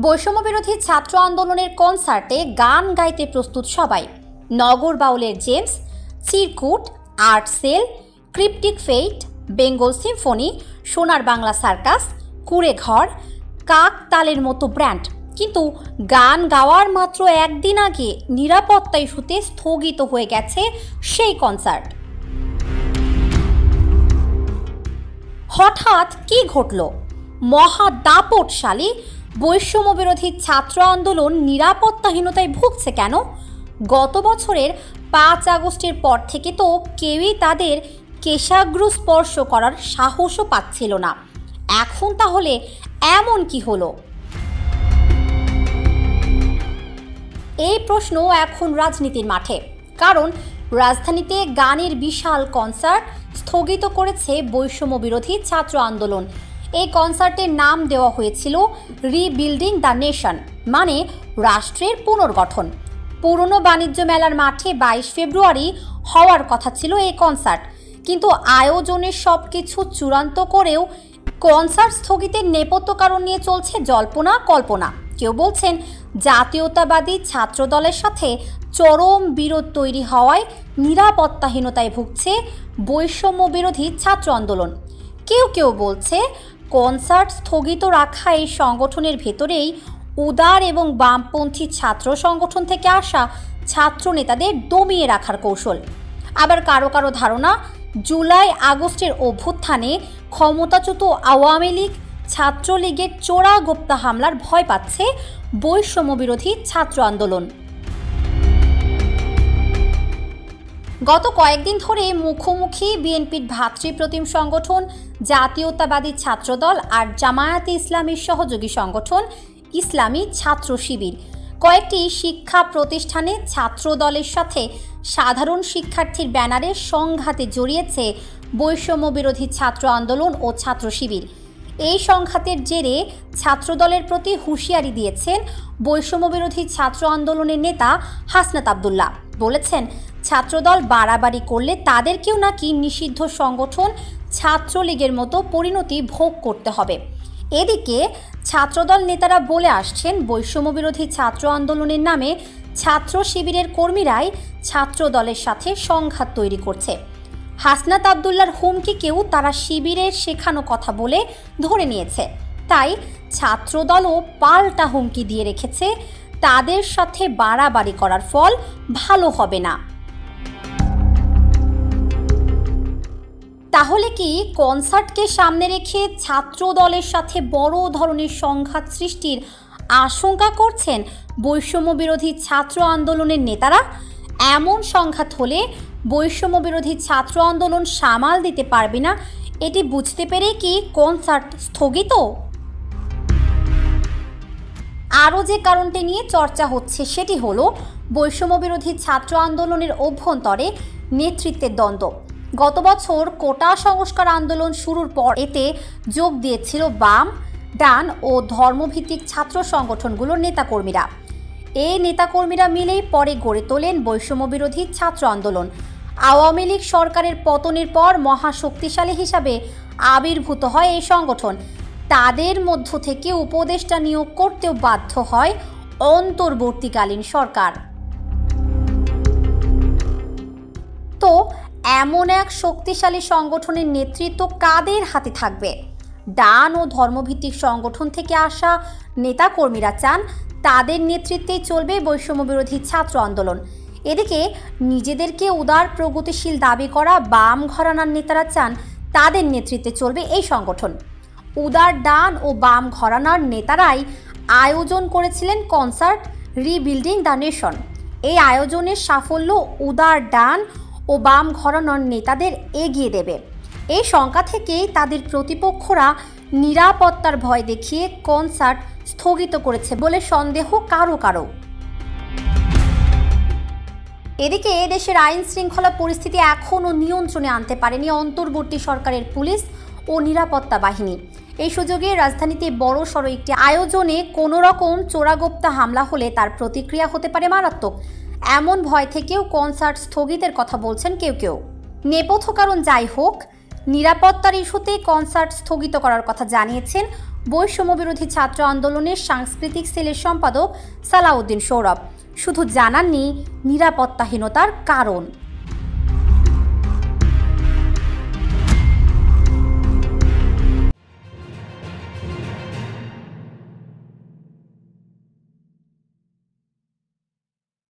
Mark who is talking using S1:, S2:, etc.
S1: বৈষম্য বিরোধী ছাত্র আন্দোলনের কনসার্টে গান গাইতে প্রস্তুত সবাই। নগর বাউলের James, Chirkut, Artcell, Cryptic Fate, Bengal Symphony, Sonar Bangla circus, কুড়ে ঘর, কাক তালের মতো ব্র্যান্ড। কিন্তু গান গাওয়ার মাত্র একদিন আগে নিরাপত্তা ইস্যুতে স্থগিত হয়ে গেছে সেই কনসার্ট। হঠাৎ কি ঘটল? মহা দাপটশালী বৈষম্য বিরোধী ছাত্র আন্দোলন নিরাপত্তাহীনতায় ভুগছে কেন? গত বছরের 5 আগস্টের পর থেকে তো কেউই তাদের কেশাগ্র স্পর্শ করার সাহসও পাচ্ছিল না। এখন তাহলে এমন কি হলো? এই প্রশ্ন এখন রাজনীতির মাঠে, কারণ রাজধানীতে গানের বিশাল কনসার্ট স্থগিত করেছে বৈষম্য বিরোধী ছাত্র আন্দোলন। এই কনসার্টের নাম দেওয়া হয়েছিল রিবিল্ডিং দ্য নেশন, মানে রাষ্ট্রের পুনর্গঠন। পুরনো বাণিজ্য মেলার মাঠে 22 ফেব্রুয়ারি হওয়ার কথা ছিল এই কনসার্ট, কিন্তু আয়োজনের সব কিছু চূড়ান্ত করেও কনসার্ট স্থগিতের নেপথ্য কারণ নিয়ে চলছে জল্পনা কল্পনা। কেউ বলছেন জাতীয়তাবাদী ছাত্র দলের সাথে চরম বিরোধ তৈরি হওয়ায় নিরাপত্তাহীনতায় ভুগছে বৈষম্য বিরোধী ছাত্র আন্দোলন। কেউ কেউ বলছে কনসার্ট স্থগিত রাখা এই সংগঠনের ভেতরেই উদার এবং বামপন্থী ছাত্র সংগঠন থেকে আসা ছাত্র নেতাদের দমিয়ে রাখার কৌশল। আবার কারো কারো ধারণা, জুলাই আগস্টের অভ্যুত্থানে ক্ষমতাচ্যুত আওয়ামী লীগ ছাত্রলীগের চোরাগোপ্তা হামলার ভয় পাচ্ছে বৈষম্য বিরোধী ছাত্র আন্দোলন। গত কয়েকদিন ধরে মুখোমুখি বিএনপির ভাতৃপ্রতিম সংগঠন জাতীয়তাবাদী ছাত্রদল আর জামায়াতে ইসলামীর সহযোগী সংগঠন ইসলামী ছাত্র শিবির। কয়েকটি শিক্ষা প্রতিষ্ঠানে ছাত্র দলের সাথে সাধারণ শিক্ষার্থীর ব্যানারে সংঘাতে জড়িয়েছে বৈষম্য বিরোধী ছাত্র আন্দোলন ও ছাত্র শিবির। এই সংঘাতের জেরে ছাত্রদলের প্রতি হুঁশিয়ারি দিয়েছেন বৈষম্য বিরোধী ছাত্র আন্দোলনের নেতা হাসনাত আবদুল্লাহ। বলেছেন, ছাত্রদল বাড়াবাড়ি করলে তাদেরকেও নাকি নিষিদ্ধ সংগঠন ছাত্রলীগের মতো পরিণতি ভোগ করতে হবে। এদিকে ছাত্রদল নেতারা বলে আসছেন, বৈষম্য বিরোধী ছাত্র আন্দোলনের নামে ছাত্র শিবিরের কর্মীরাই ছাত্র দলের সাথে সংঘাত তৈরি করছে। হাসনাত আবদুল্লাহর হুমকিকেও তারা শিবিরের শেখানো কথা বলে ধরে নিয়েছে। তাই ছাত্রদলও পাল্টা হুমকি দিয়ে রেখেছে, তাদের সাথে বাড়াবাড়ি করার ফল ভালো হবে না। তাহলে কি কনসার্টকে সামনে রেখে ছাত্র দলের সাথে বড় ধরনের সংঘাত সৃষ্টির আশঙ্কা করছেন বৈষম্য বিরোধী ছাত্র আন্দোলনের নেতারা? এমন সংঘাত হলে বৈষম্য বিরোধী ছাত্র আন্দোলন সামাল দিতে পারবে না, এটি বুঝতে পেরে কি কনসার্ট স্থগিত? আরও যে কারণটি নিয়ে চর্চা হচ্ছে সেটি হলো বৈষম্য বিরোধী ছাত্র আন্দোলনের অভ্যন্তরে নেতৃত্বের দ্বন্দ্ব। গত বছর কোটা সংস্কার আন্দোলন শুরুর পর এতে যোগ দিয়েছিল বাম, ডান ও ধর্মভিত্তিক ছাত্র সংগঠনগুলোর নেতাকর্মীরা। এই নেতাকর্মীরা মিলেই পরে গড়ে তোলেন বৈষম্য বিরোধী ছাত্র আন্দোলন। আওয়ামী লীগ সরকারের পতনের পর মহাশক্তিশালী হিসাবে আবির্ভূত হয় এই সংগঠন। তাদের মধ্য থেকে উপদেষ্টা নিয়োগ করতেও বাধ্য হয় অন্তর্বর্তীকালীন সরকার। তো এমন এক শক্তিশালী সংগঠনের নেতৃত্ব কাদের হাতে থাকবে? ডান ও ধর্মভিত্তিক সংগঠন থেকে আসা নেতাকর্মীরা চান তাদের নেতৃত্বেই চলবে বৈষম্য বিরোধী ছাত্র আন্দোলন। এদিকে নিজেদেরকে উদার প্রগতিশীল দাবি করা বাম ঘরানার নেতারা চান তাদের নেতৃত্বে চলবে এই সংগঠন। উদার ডান ও বাম ঘরানার নেতারাই আয়োজন করেছিলেন কনসার্ট রিবিল্ডিং দ্য নেশন। এই আয়োজনের সাফল্য উদার ডান ও বাম ঘরানার নেতাদের এগিয়ে দেবে। এই শঙ্কা থেকেই তাদের প্রতিপক্ষরা নিরাপত্তার ভয় দেখিয়ে কনসার্ট স্থগিত করেছে বলে সন্দেহ কারো কারো। এদিকে দেশের আইন শৃঙ্খলা পরিস্থিতি এখনও নিয়ন্ত্রণে আনতে পারেনি অন্তর্বর্তী সরকারের পুলিশ ও নিরাপত্তা বাহিনী। এই সুযোগে রাজধানীতে বড়সড় একটি আয়োজনে কোনো রকম চোরাগোপ্তা হামলা হলে তার প্রতিক্রিয়া হতে পারে মারাত্মক। এমন ভয় থেকেও কনসার্ট স্থগিতের কথা বলছেন কেউ কেউ। নেপথ্য কারণ যাই হোক, নিরাপত্তার ইস্যুতে কনসার্ট স্থগিত করার কথা জানিয়েছেন বৈষম্য বিরোধী ছাত্র আন্দোলনের সাংস্কৃতিক সেলের সম্পাদক সালাউদ্দিন সৌরভ। শুধু জানাননি নিরাপত্তাহীনতার কারণ।